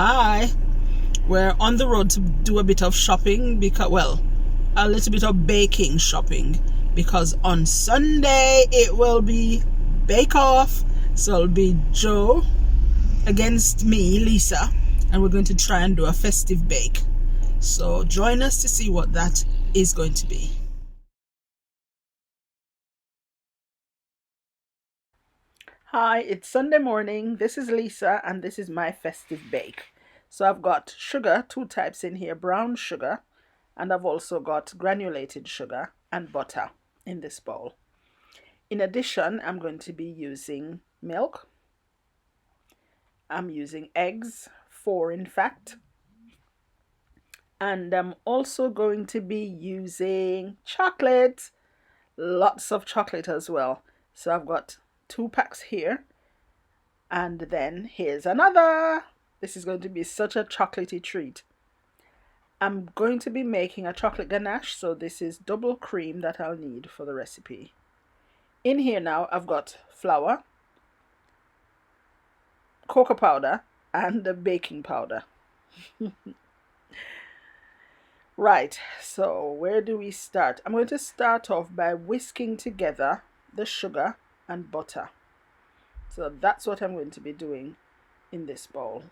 Hi, we're on the road to do a bit of shopping because, well, a little bit of baking shopping because on Sunday it will be Bakeoff. So it'll be Joe against me, Leisa, and we're going to try and do a festive bake. So join us to see what that is going to be. Hi, it's Sunday morning. This is Leisa and this is my festive bake. So I've got sugar, two types in here, brown sugar, and I've also got granulated sugar and butter in this bowl. In addition, I'm going to be using milk. I'm using eggs, 4 in fact. And I'm also going to be using chocolate, lots of chocolate as well. So I've got 2 packs here. And then here's another. This is going to be such a chocolatey treat. I'm going to be making a chocolate ganache, so this is double cream that I'll need for the recipe. In here now, I've got flour, cocoa powder, and the baking powder. Right, so where do we start? I'm going to start off by whisking together the sugar and butter. So that's what I'm going to be doing in this bowl.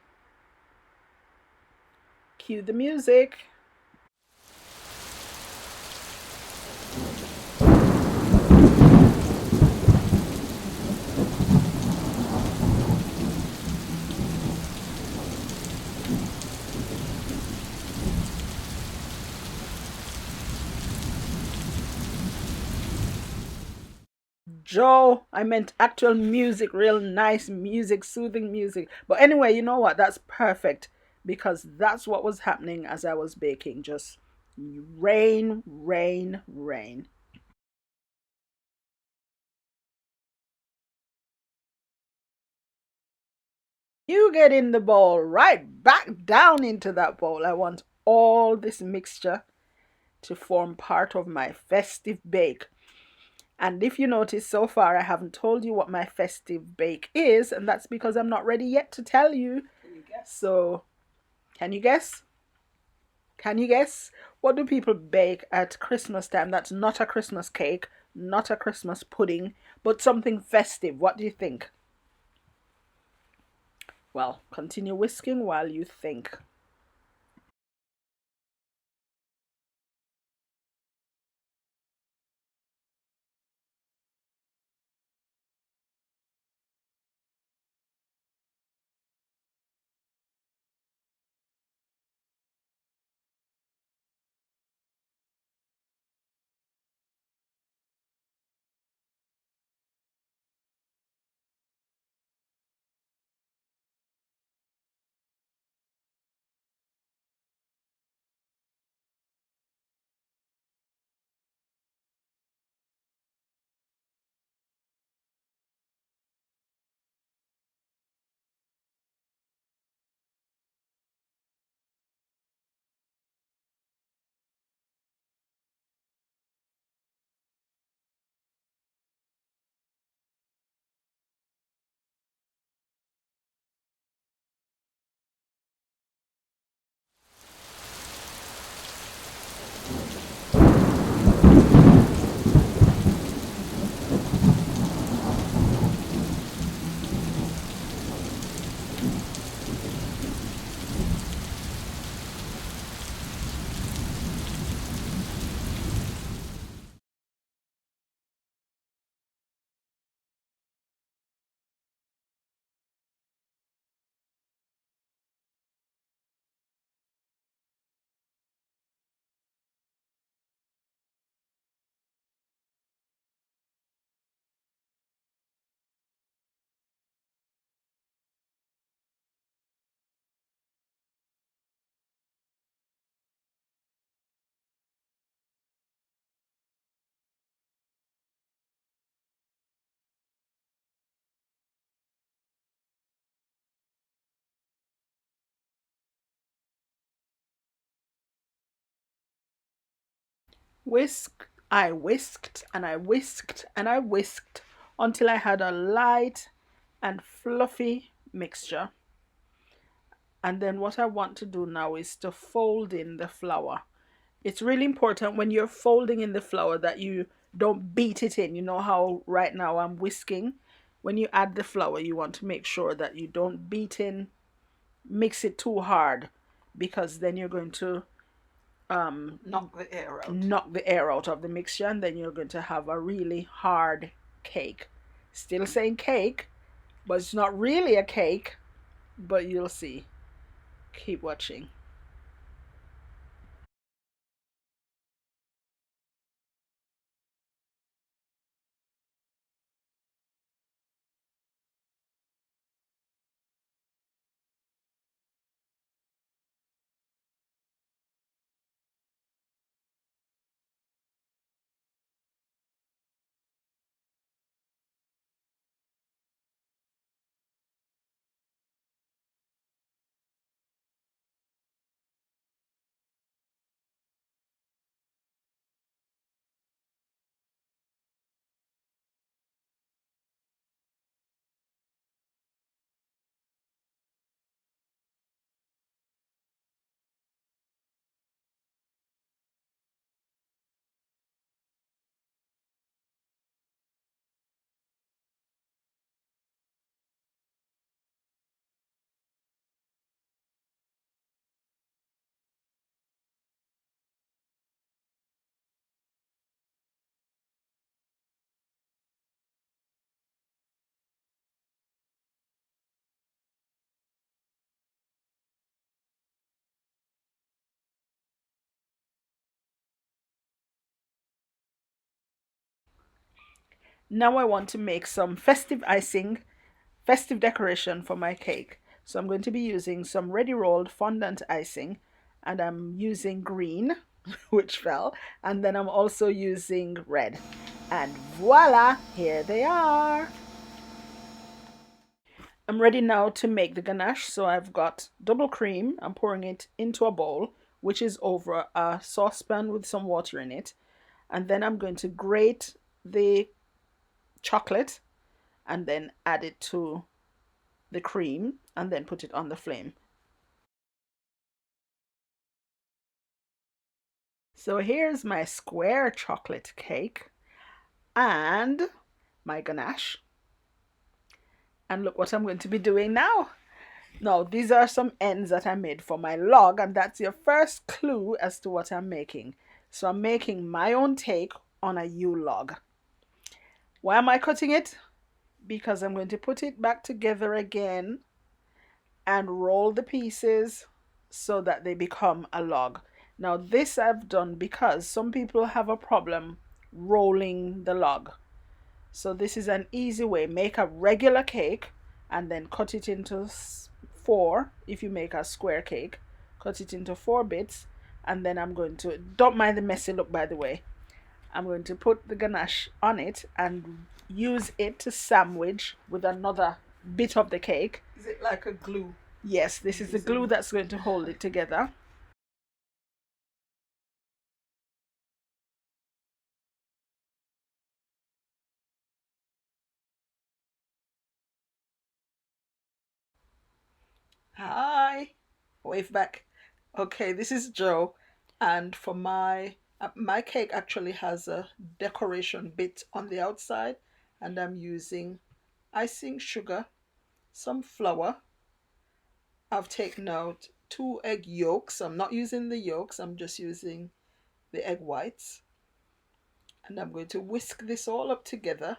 Cue the music. Joe, I meant actual music, real nice music, soothing music. But anyway, you know what? That's perfect because that's what was happening as I was baking. Just rain, rain, rain. You get in the bowl, right back down into that bowl. I want all this mixture to form part of my festive bake. And if you notice so far, I haven't told you what my festive bake is, and that's because I'm not ready yet to tell you. So, can you guess? Can you guess? What do people bake at Christmas time? That's not a Christmas cake, not a Christmas pudding, but something festive. What do you think? Well, continue whisking while you think. I whisked and I whisked and I whisked until I had a light and fluffy mixture. And then what I want to do now is to fold in the flour. It's really important when you're folding in the flour that you don't beat it in. You know how right now I'm whisking? When you add the flour, you want to make sure that you don't mix it too hard, because then you're going to knock the air out of the mixture, and then you're going to have a really hard cake. Still saying cake, but it's not really a cake, but you'll see. Keep watching. Now I want to make some festive icing, festive decoration for my cake. So I'm going to be using some ready rolled fondant icing, and I'm using green, which fell, and then I'm also using red. And voila, here they are. I'm ready now to make the ganache. So I've got double cream. I'm pouring it into a bowl, which is over a saucepan with some water in it. And then I'm going to grate the chocolate and then add it to the cream and then put it on the flame. So here's my square chocolate cake and my ganache. And look what I'm going to be doing now. Now, these are some ends that I made for my log, and that's your first clue as to what I'm making. So I'm making my own take on a U log. Why am I cutting it? Because I'm going to put it back together again and roll the pieces so that they become a log. Now, this I've done because some people have a problem rolling the log. So this is an easy way. Make a regular cake and then cut it into four. If you make a square cake, cut it into 4 bits, and then I'm going to, don't mind the messy look by the way, I'm going to put the ganache on it and use it to sandwich with another bit of the cake. Is it like a glue? Yes, this is the glue that's going to hold it together. Hi, wave back. Okay, this is Joe, and for my cake actually has a decoration bit on the outside, and I'm using icing sugar, some flour. I've taken out 2 egg yolks. I'm not using the yolks, I'm just using the egg whites. And I'm going to whisk this all up together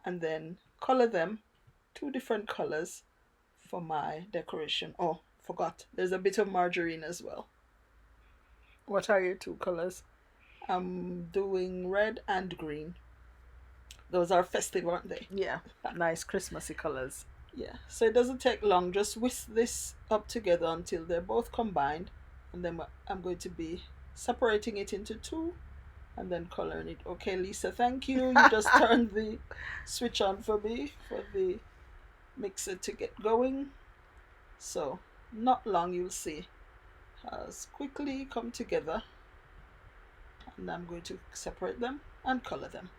and then color them 2 different colors for my decoration. Oh, forgot. There's a bit of margarine as well. What are your 2 colors? I'm doing red and green. Those are festive, aren't they? Yeah, nice Christmassy colors. Yeah. So it doesn't take long. Just whisk this up together until they're both combined. And then I'm going to be separating it into two and then coloring it. Okay, Lisa, thank you. You just turned the switch on for me for the mixer to get going. So not long, you'll see has quickly come together, and I'm going to separate them and color them.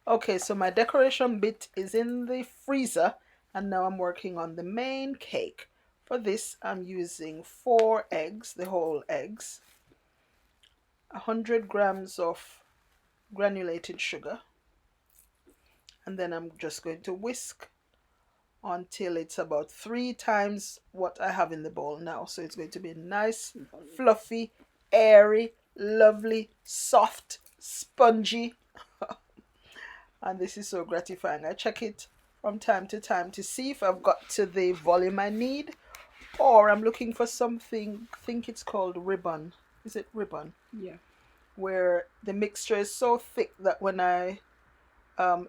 Okay, so my decoration bit is in the freezer, and now I'm working on the main cake. For this, I'm using 4 eggs, the whole eggs, 100 grams of granulated sugar, and then I'm just going to whisk until it's about 3 times what I have in the bowl now. So it's going to be nice, fluffy, airy, lovely, soft, spongy. And this is so gratifying. I check it from time to time to see if I've got to the volume I need, or I'm looking for something, I think it's called ribbon. Is it ribbon? Yeah. Where the mixture is so thick that when I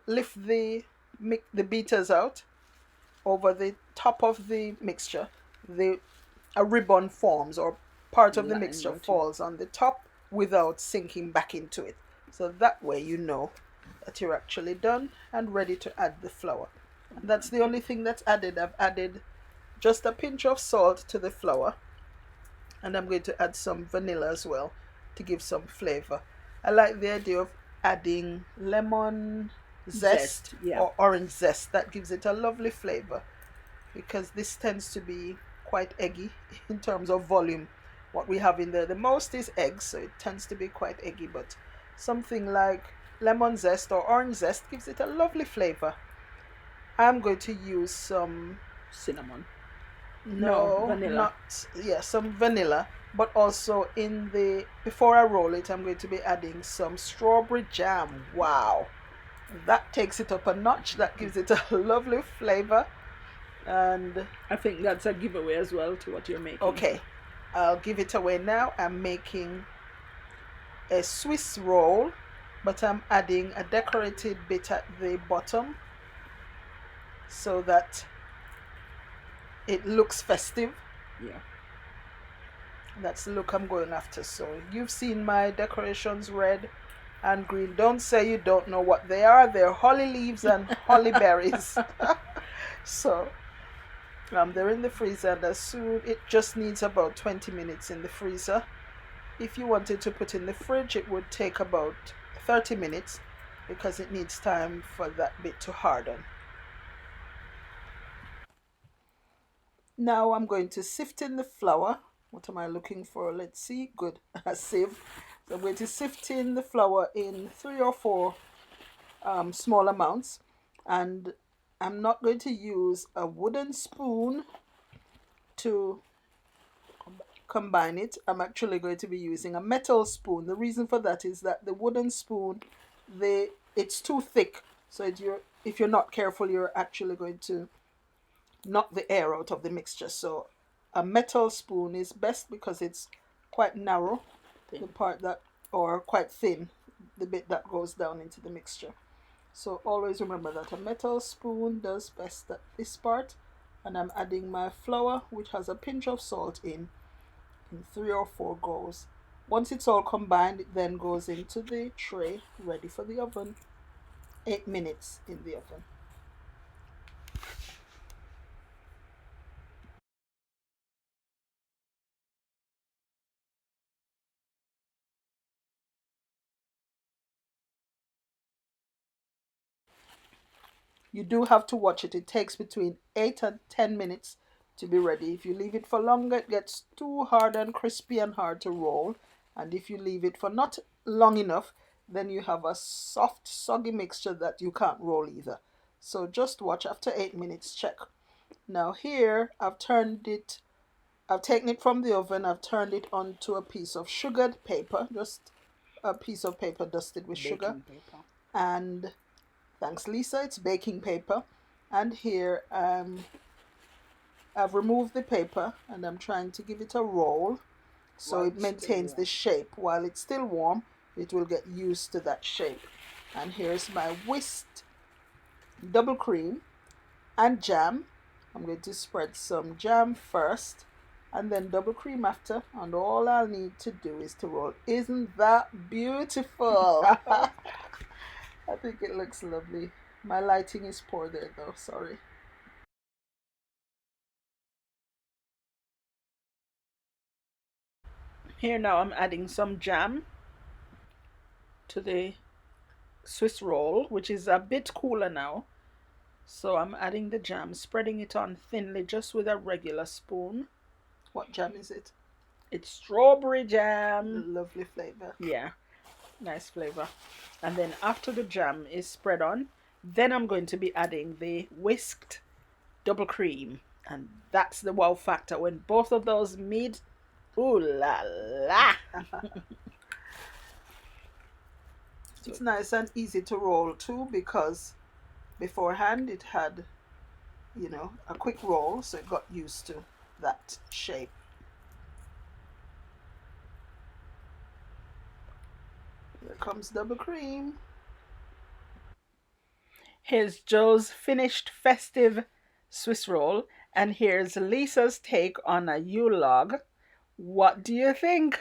lift the beaters out over the top of the mixture, the a ribbon forms, or part of the mixture falls on the top without sinking back into it. So that way you know that you're actually done and ready to add the flour. And that's the only thing that's added. I've added just a pinch of salt to the flour, and I'm going to add some vanilla as well to give some flavor. I like the idea of adding lemon zest, Yeah. or orange zest. That gives it a lovely flavor, because this tends to be quite eggy in terms of volume. What we have in there, the most is eggs, so it tends to be quite eggy, but something like lemon zest or orange zest gives it a lovely flavor. I'm going to use some Cinnamon. No, No, vanilla. not, yeah, some vanilla, but also before I roll it, I'm going to be adding some strawberry jam. Wow, that takes it up a notch. That gives it a lovely flavor. And I think that's a giveaway as well to what you're making. okay, I'll give it away now. I'm making a Swiss roll, but I'm adding a decorated bit at the bottom so that it looks festive. Yeah. That's the look I'm going after. So you've seen my decorations, red and green. Don't say you don't know what they are. They're holly leaves and holly berries. So they're in the freezer, and as soon it just needs about 20 minutes in the freezer. If you wanted to put in the fridge, it would take about 30 minutes because it needs time for that bit to harden. Now I'm going to sift in the flour. What am I looking for? Let's see. Good. A sieve. So I'm going to sift in the flour in 3 or 4 small amounts. And I'm not going to use a wooden spoon to combine it. I'm actually going to be using a metal spoon. The reason for that is that the wooden spoon, it's too thick. So if you're not careful, you're actually going to knock the air out of the mixture. So a metal spoon is best because it's quite narrow, the part that, or quite thin, the bit that goes down into the mixture. So always remember that a metal spoon does best at this part. And I'm adding my flour, which has a pinch of salt in 3 or 4 goes. Once it's all combined, it then goes into the tray, ready for the oven. 8 minutes in the oven. You do have to watch it. It takes between 8 and 10 minutes to be ready. If you leave it for longer, it gets too hard and crispy and hard to roll. And if you leave it for not long enough, then you have a soft, soggy mixture that you can't roll either. So just watch. After 8 minutes, check. Now here, I've taken it from the oven, I've turned it onto a piece of sugared paper, just a piece of paper dusted with sugar. Paper. And thanks, Leisa, it's baking paper. And here I've removed the paper and I'm trying to give it a roll so While it it's still maintains warm. the shape. While it's still warm, it will get used to that shape. And here's my whisked double cream and jam. I'm going to spread some jam first and then double cream after, and all I'll need to do is to roll. Isn't that beautiful? I think it looks lovely. My lighting is poor there though, sorry. Here now I'm adding some jam to the Swiss roll, which is a bit cooler now. So I'm adding the jam, spreading it on thinly just with a regular spoon. What jam is it? It's strawberry jam. Lovely flavor. Yeah, nice flavor. And then after the jam is spread on, then I'm going to be adding the whisked double cream. And that's the wow factor. When both of those meet, ooh la la. It's nice and easy to roll too because beforehand it had, a quick roll, so it got used to that shape. Here comes double cream. Here's Joe's finished festive Swiss roll, and here's Lisa's take on a Yule log. What do you think?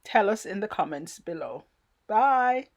Tell us in the comments below. Bye.